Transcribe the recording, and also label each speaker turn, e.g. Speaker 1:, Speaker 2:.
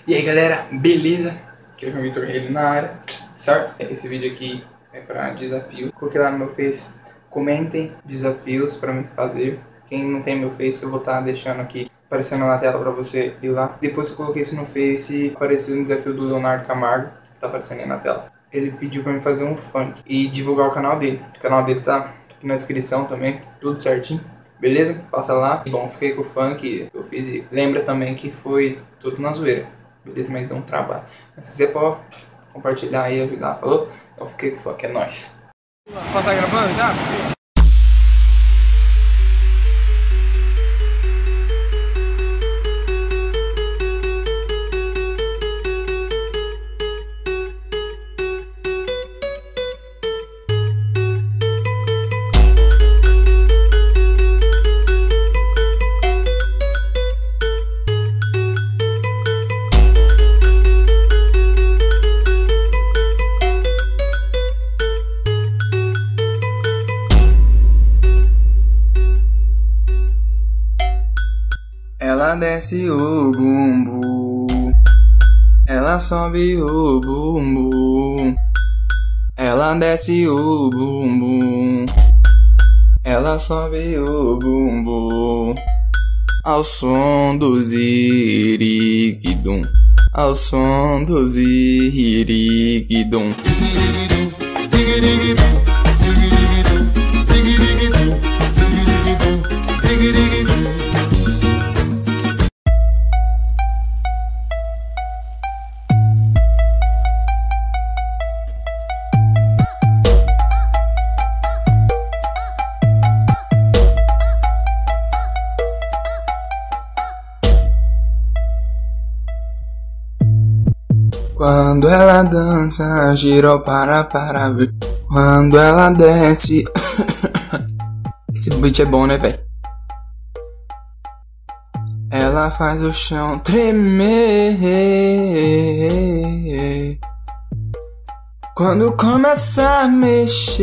Speaker 1: E aí galera, beleza? Aqui é o João Vitor Reis na área, certo? Esse vídeo aqui é para desafio. Coloquei lá no meu Face, comentem desafios para mim fazer. Quem não tem meu Face eu vou estar deixando aqui aparecendo na tela para você ir lá. Depois que eu coloquei isso no Face, apareceu um desafio do Leonardo Camargo, que tá aparecendo aí na tela. Ele pediu para mim fazer um funk e divulgar o canal dele. O canal dele tá aqui na descrição também, tudo certinho. Beleza? Passa lá. Bom, fiquei com o funk que eu fiz e lembra também que foi tudo na zoeira. Beleza? Mas deu um trabalho. Mas se você pode compartilhar aí e ajudar, falou? Então fiquei com o funk, é nóis. Tá gravando já? Ela desce o bumbum, ela sobe o bumbum. Ela desce o bumbum, ela sobe o bumbum. Ao som do ziriguidum, ao som do ziriguidum. Quando ela dança, girou para ver. Quando ela desce. Esse beat é bom, né, velho? Ela faz o chão tremer quando começa a mexer.